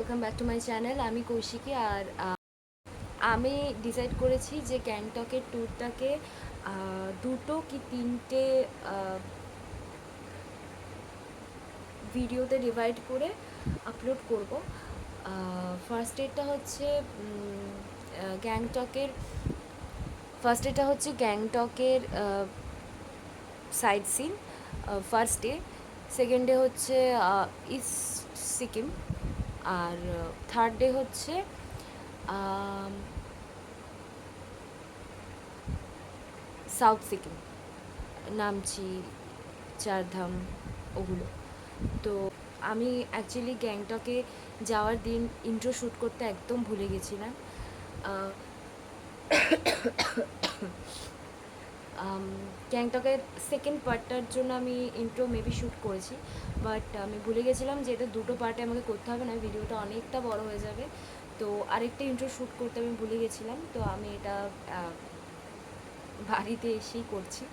Welcome back to my channel. আমি কৌশিকী। আর আমি decide করেছি যে গ্যাংটকের ট্যুরটাকে দুটো কি তিনটে ভিডিওতে ডিভাইড করে আপলোড করব। ফার্স্ট ডেটা হচ্ছে গ্যাংটকের sightseeing first day. Second day হচ্ছে ইস্ট সিকিম। আর থার্ড ডে হচ্ছে সাউথ সিকিম, নামচি, চারধাম, ওগুলো। তো আমি অ্যাকচুয়ালি গ্যাংটকে যাওয়ার দিন ইন্ট্রো শ্যুট করতে একদম ভুলে গেছিলাম। গ্যাংটকের সেকেন্ড পার্টটার জন্য আমি ইন্ট্রো মেবি শ্যুট করেছি, বাট আমি ভুলে গেছিলাম যে এটা দুটো পার্টে আমাকে করতে হবে, না ভিডিওটা অনেকটা বড় হয়ে যাবে। তো আরেকটা ইন্ট্রো শ্যুট করতে আমি ভুলে গেছিলাম, তো আমি এটা বাড়িতে এসেই করছি।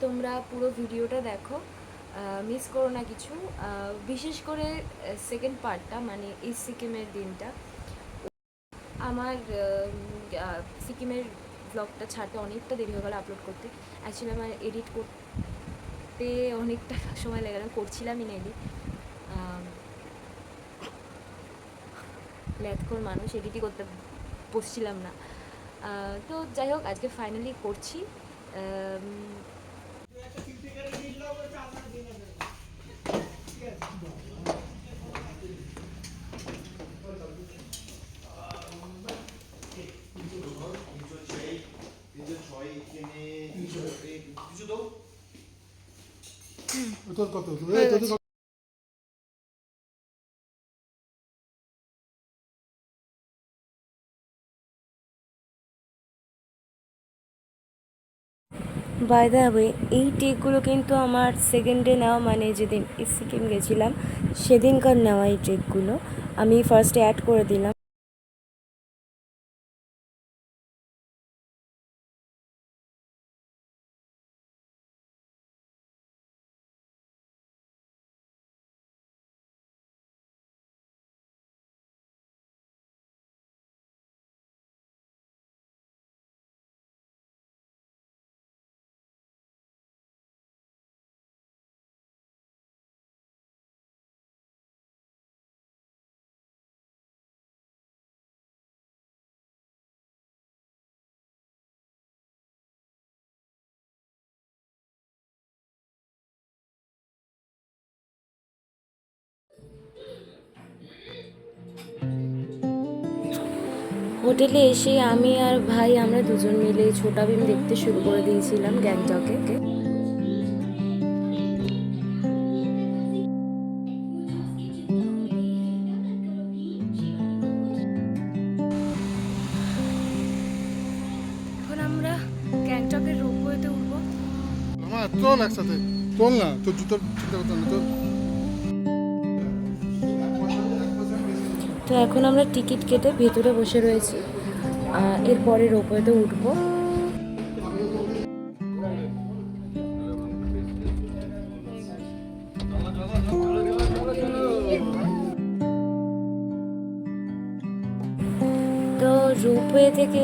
তোমরা পুরো ভিডিওটা দেখো, মিস করো না কিছু। বিশেষ করে সেকেন্ড পার্টটা, মানে এই সিকিমের দিনটা, আমার সিকিমের ব্লগটা ছাড়তে অনেকটা দেরি হয়ে গেল আপলোড করতে। অ্যাকচুয়ালি আমার এডিট করতে অনেকটা সময় লেগে গেল, করছিলামই না এডিট। ল্যাথখোর মানুষ, এডিটই করতে বসছিলাম না। তো যাই হোক, আজকে ফাইনালি করছি। তোর কত বাই দ্য ওয়ে, এই টেকগুলো কিন্তু আমার সেকেন্ড ডে নেওয়া, মানে যেদিন সিকিম গেছিলাম সেদিনকার নেওয়া এই টেকগুলো। আমি ফার্স্টে অ্যাড করে দিলাম। হোটেলে এসে আমি আর ভাই আমরা দুজন মিলে ছোটা ভীম দেখতে শুরু করে দিয়েছিলাম গ্যাংটকে। এখন আমরা গ্যাংটকের রোপওয়েতে উঠবো। আমার চল একসাথে, চল না, তোর জুতোর চিন্তা করতে না তোর। তো এখন আমরা টিকিট কেটে ভেতরে বসে রয়েছি, এরপরে রোপওয়েতে উঠবো। তো রোপওয়ে থেকে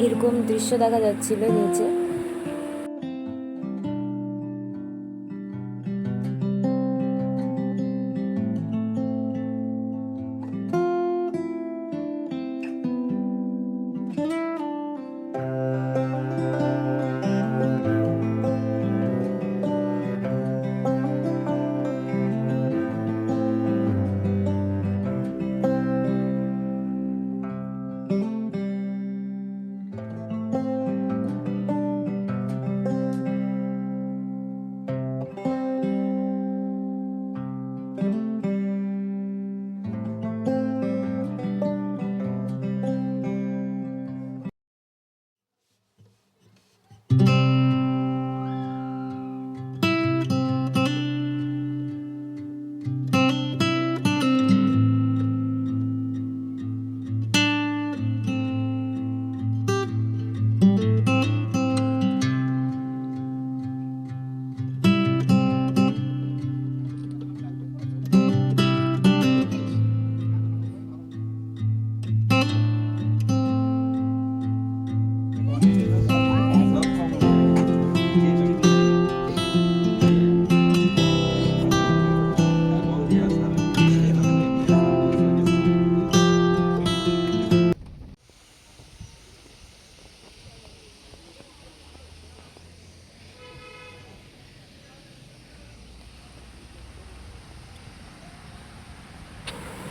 এরকম দৃশ্য দেখা যাচ্ছিল নিচে।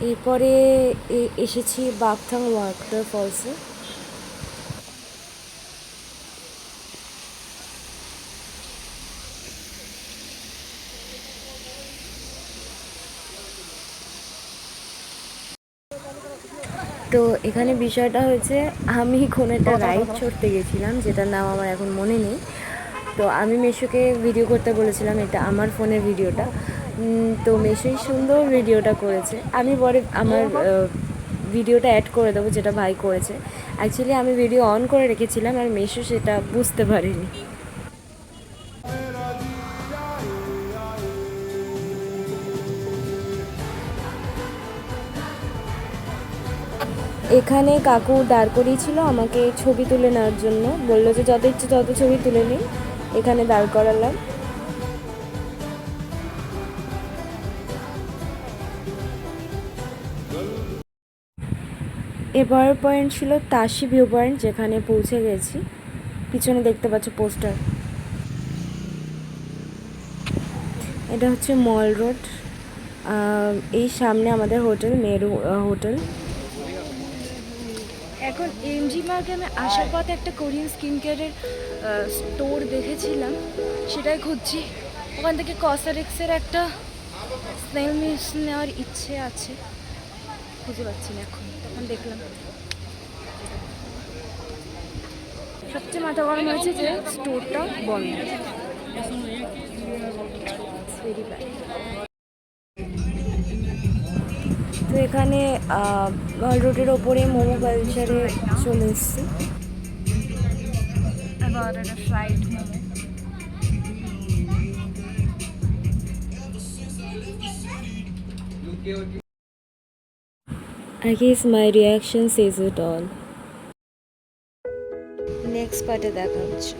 এরপরে এসেছি বাকথাং ওয়াটার ফলসে। তো এখানে বিষয়টা হয়েছে, আমি কোনো একটা রাইড চড়তে গেছিলাম যেটার নাম আমার এখন মনে নেই। তো আমি মেশোকে ভিডিও করতে বলেছিলাম, এটা আমার ফোনের ভিডিওটা। তো মেশোই সুন্দর ভিডিওটা করেছে। আমি পরে আমার ভিডিওটা অ্যাড করে দেবো যেটা ভাই করেছে। অ্যাকচুয়ালি আমি ভিডিও অন করে রেখেছিলাম আর মেশো সেটা বুঝতে পারিনি। এখানে কাকু দাঁড় করিয়েছিল আমাকে ছবি তুলে নেওয়ার জন্য, বললো যে যত ইচ্ছে তত ছবি তুলে নিই। এখানে দাঁড় করালাম। এবার পয়েন্ট ছিল তাশি ভিউ পয়েন্ট, যেখানে পৌঁছে গেছি। পিছনে দেখতে পাচ্ছ পোস্টার। এটা হচ্ছে মল রোড। এই সামনে আমাদের হোটেল, মেরু হোটেল। এখন এমজি মার্কে আমি আসার পথে একটা কোরিয়ান স্কিন কেয়ারের স্টোর দেখেছিলাম, সেটাই খুঁজছি। ওখান থেকে কসমেটিক্সের একটা স্নেল মিস নেওয়ার ইচ্ছে আছে, খুঁজে পাচ্ছি না এখন। তখন দেখলাম সবচেয়ে মাথা গরম হয়েছে যে স্টোরটা বন্ধ। Very bad. তো এখানে মল রোডের ওপরে মোমো কালচারে চলে এসেছি। এবার একটা fried momo. I guess my reaction says it all. Next পার্টে দেখা হচ্ছে।